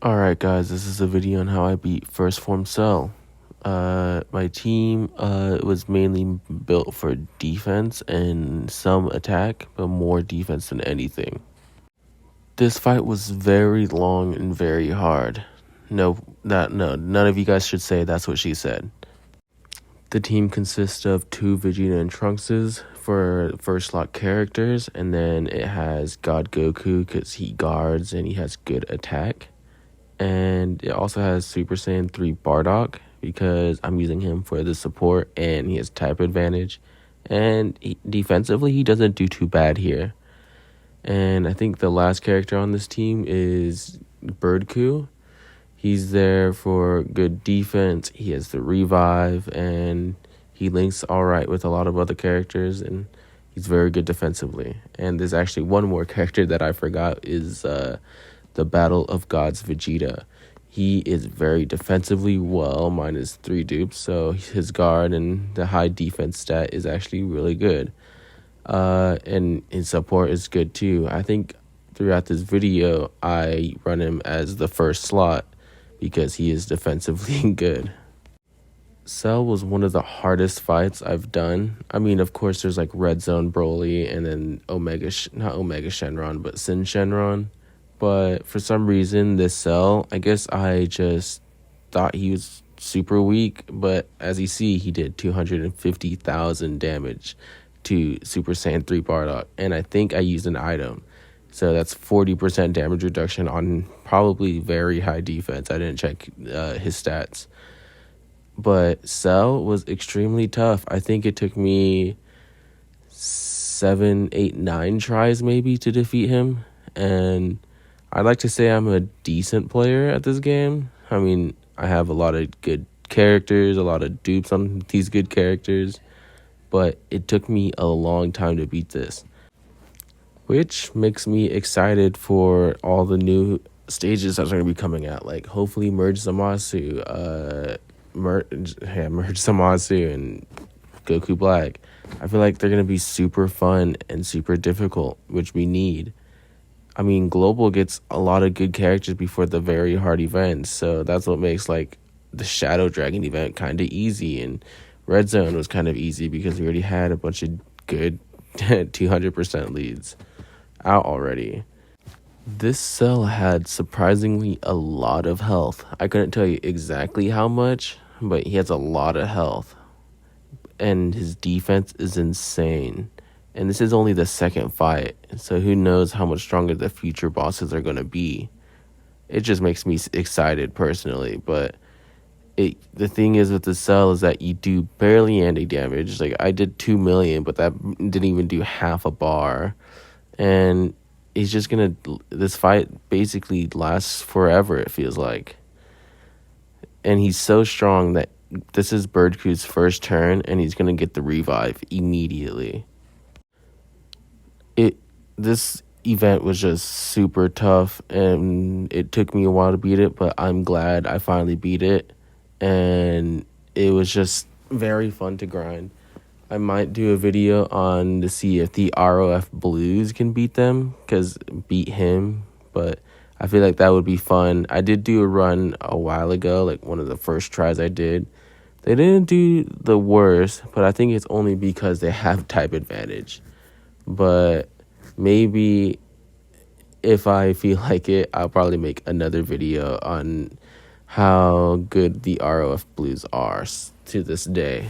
Alright guys, this is a video on how I beat First Form Cell. My team was mainly built for defense and some attack, but more defense than anything. This fight was very long and very hard. No, none of you guys should say that's what she said. The team consists of 2 Vegeta and Trunkses for first slot characters, and then it has God Goku because he guards and he has good attack. And it also has Super Saiyan 3 Bardock because I'm using him for the support and he has type advantage. And defensively, he doesn't do too bad here. And I think the last character on this team is Birdku. He's there for good defense. He has the revive and he links all right with a lot of other characters, and he's very good defensively. And there's actually one more character that I forgot is the Battle of Gods Vegeta. He is very defensively well, minus 3 dupes, so his guard and the high defense stat is actually really good. And his support is good too. I think throughout this video, I run him as the first slot because he is defensively good. Cell was one of the hardest fights I've done. I mean, of course, there's like Red Zone Broly and then not Omega Shenron, but Sin Shenron. But for some reason, this Cell, I guess I just thought he was super weak. But as you see, he did 250,000 damage to Super Saiyan 3 Bardock. And I think I used an item. So that's 40% damage reduction on probably very high defense. I didn't check his stats. But Cell was extremely tough. I think it took me 7, 8, 9 tries maybe to defeat him. And I'd like to say I'm a decent player at this game. I mean, I have a lot of good characters, a lot of dupes on these good characters, but it took me a long time to beat this, which makes me excited for all the new stages that are going to be coming out, like hopefully Merge Zamasu, Merge Zamasu and Goku Black. I feel like they're going to be super fun and super difficult, which we need. I mean, Global gets a lot of good characters before the very hard events, so that's what makes like the Shadow Dragon event kind of easy, and Red Zone was kind of easy because we already had a bunch of good 200% leads out already. This Cell had surprisingly a lot of health. I couldn't tell you exactly how much, but he has a lot of health, and his defense is insane. And this is only the second fight, so who knows how much stronger the future bosses are going to be. It just makes me excited personally, but the thing is with the Cell is that you do barely any damage. Like, I did 2 million, but that didn't even do half a bar. And he's just going to, this fight basically lasts forever, it feels like. And he's so strong that this is Birdku's first turn, and he's going to get the revive immediately. This event was just super tough, and it took me a while to beat it, but I'm glad I finally beat it, and it was just very fun to grind. I might do a video on to see if the ROF Blues can beat him, but I feel like that would be fun. I did do a run a while ago, like one of the first tries I did. They didn't do the worst, but I think it's only because they have type advantage. But maybe if I feel like it, I'll probably make another video on how good the ROF Blues are to this day.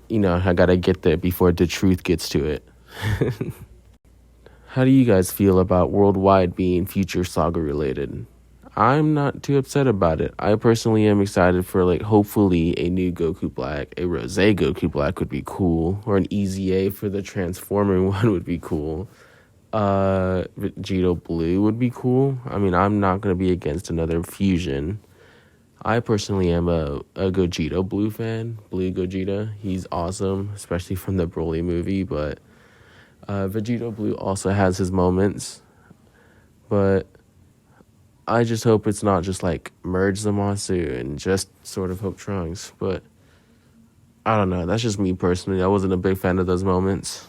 You know, I gotta get there before the truth gets to it. How do you guys feel about Worldwide being Future Saga related? I'm not too upset about it. I personally am excited for, like, hopefully a new Goku Black. A Rose Goku Black would be cool. Or an EZA for the Transformer one would be cool. Vegeta Blue would be cool. I mean, I'm not going to be against another fusion. I personally am a Gogeta Blue fan. Blue Gogeta. He's awesome, especially from the Broly movie. But Vegeta Blue also has his moments. But I just hope it's not just like Merge Zamasu and just sort of Hope Trunks. But I don't know. That's just me personally. I wasn't a big fan of those moments.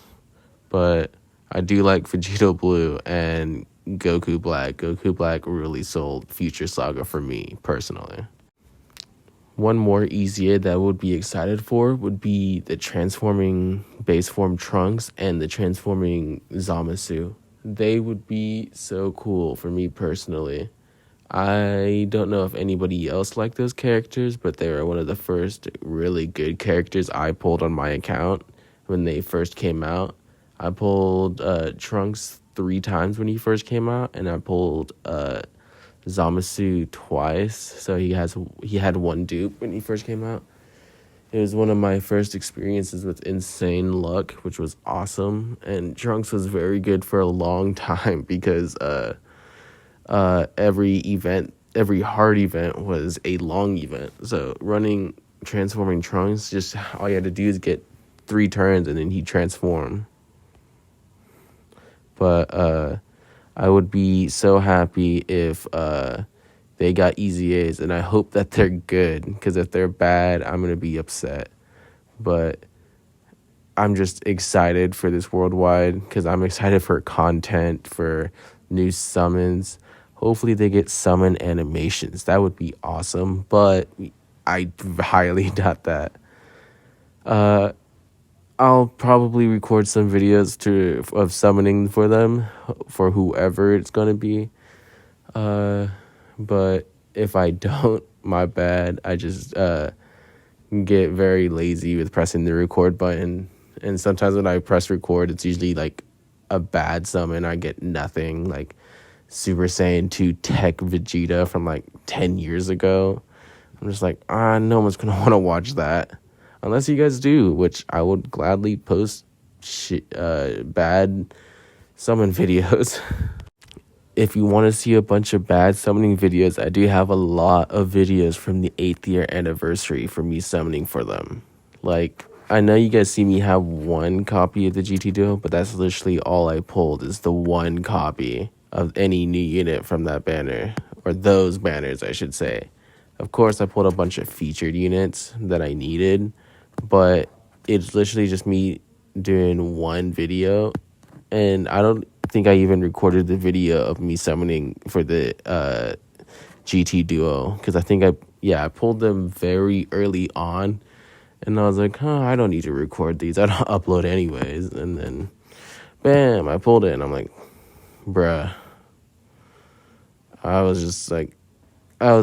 But I do like Vegeta Blue, and Goku Black. Goku Black really sold Future Saga for me personally. One more easier that I would be excited for would be the transforming base form Trunks and the transforming Zamasu. They would be so cool for me personally. I don't know if anybody else liked those characters, but they were one of the first really good characters I pulled on my account when they first came out. I pulled Trunks 3 times when he first came out, and I pulled Zamasu twice. So he had one dupe when he first came out. It was one of my first experiences with insane luck, which was awesome. And Trunks was very good for a long time because every hard event was a long event. So transforming Trunks, just all you had to do is get 3 turns and then he'd transform. But I would be so happy if they got easy A's, and I hope that they're good, because if they're bad, I'm going to be upset. But I'm just excited for this worldwide, because I'm excited for content, for new summons. Hopefully they get summon animations. That would be awesome, but I highly doubt that. I'll probably record some videos of summoning for them, for whoever it's going to be. But if I don't, my bad. I just get very lazy with pressing the record button. And sometimes when I press record, it's usually like a bad summon. I get nothing, like Super Saiyan 2 Tech Vegeta from like 10 years ago. I'm just like, no one's going to want to watch that. Unless you guys do, which I would gladly post bad summon videos. If you want to see a bunch of bad summoning videos, I do have a lot of videos from the 8th year anniversary for me summoning for them. Like, I know you guys see me have 1 copy of the GT Duo, but that's literally all I pulled is the 1 copy of any new unit from that banner, or those banners, I should say. Of course, I pulled a bunch of featured units that I needed, but it's literally just me doing 1 video, and I don't think I even recorded the video of me summoning for the GT Duo, because I think I pulled them very early on, and I was like, I don't need to record these, I don't upload anyways, and then bam, I pulled it, and I'm like, bruh. I was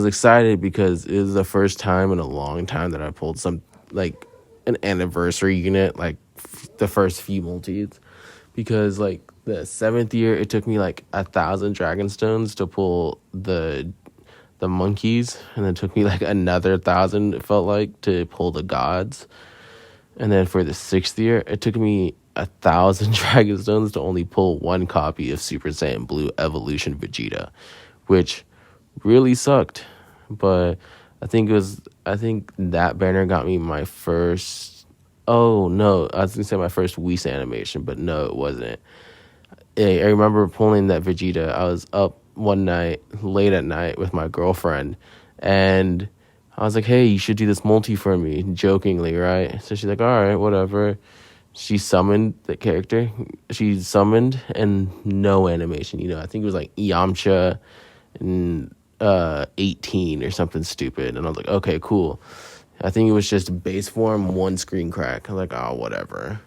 excited because it was the first time in a long time that I pulled like an anniversary unit, like the first few multis, because like the 7th year, it took me like 1,000 Dragonstones to pull the monkeys, and it took me like another 1,000, it felt like, to pull the gods. And then for the 6th year, it took me 1,000 Dragonstones to only pull 1 copy of Super Saiyan Blue Evolution Vegeta, which really sucked. But I think that banner got me my first, oh no, I was gonna say my first Whis animation, but no, it wasn't. I remember pulling that Vegeta. I was up one night, late at night, with my girlfriend, and I was like, hey, you should do this multi for me, jokingly, right? So she's like, all right, whatever. She summoned the character. She summoned, and no animation. I think it was like Yamcha and 18 or something stupid. And I was like, okay, cool. I think it was just base form, 1 screen crack. I'm like, oh, whatever.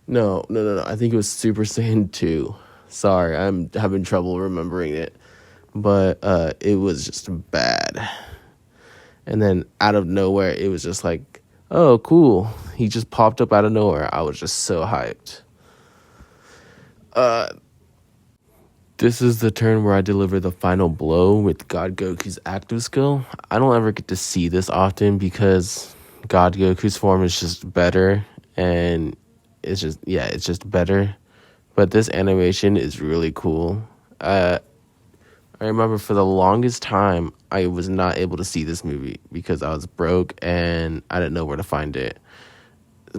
No. I think it was Super Saiyan 2. Sorry, I'm having trouble remembering it. But it was just bad. And then out of nowhere, it was just like, oh, cool. He just popped up out of nowhere. I was just so hyped. This is the turn where I deliver the final blow with God Goku's active skill. I don't ever get to see this often because God Goku's form is just better, and it's just better. But this animation is really cool. I remember for the longest time, I was not able to see this movie because I was broke and I didn't know where to find it.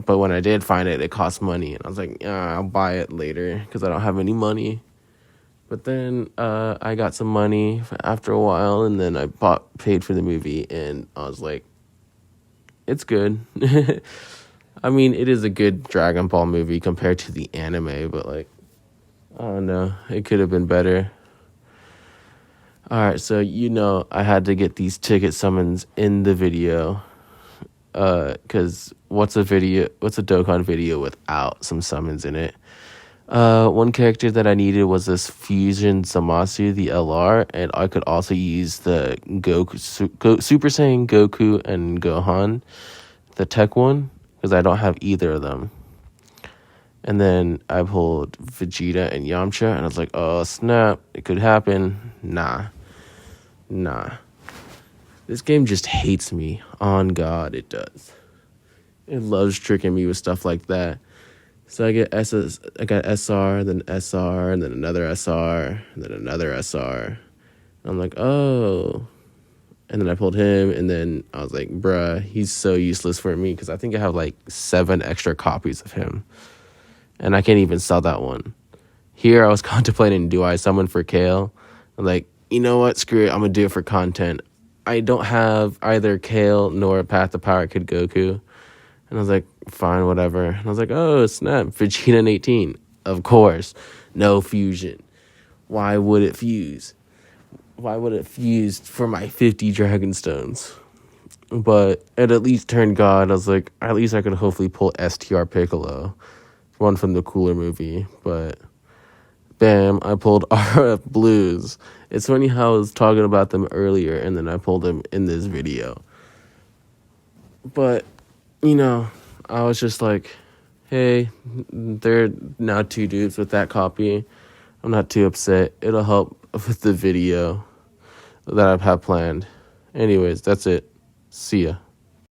But when I did find it, it cost money, and I was like, I'll buy it later because I don't have any money. But then I got some money after a while, and then I paid for the movie, and I was like, it's good. I mean, it is a good Dragon Ball movie compared to the anime, but like, I don't know, it could have been better. Alright, so I had to get these ticket summons in the video. Because what's a dokkan video without some summons in it? One character that I needed was this Fusion Zamasu, the LR, and I could also use the Super Saiyan Goku and Gohan, the tech one, because I don't have either of them. And then I pulled Vegeta and Yamcha, and I was like, oh snap, it could happen. Nah. This game just hates me. On God, it does. It loves tricking me with stuff like that. So I got SR, then SR, and then another SR, and then another SR. I'm like, oh. And then I pulled him, and then I was like, bruh, he's so useless for me, because I think I have like 7 extra copies of him. And I can't even sell that one. Here I was contemplating, do I summon for Kale? I'm like, you know what, screw it, I'm going to do it for content. I don't have either Kale nor Path to Power Kid Goku. And I was like, fine, whatever. And I was like, oh, snap, Vegeta and 18. Of course, no fusion. Why would it fuse? Why would it fuse for my 50 Dragon Stones? But it at least turned God. I was like, at least I could hopefully pull STR Piccolo. One from the Cooler movie. But bam, I pulled RF Blues. It's funny how I was talking about them earlier, and then I pulled them in this video. But, I was just like, hey, there are now 2 dudes with that copy. I'm not too upset. It'll help with the video that I have planned. Anyways, that's it. See ya.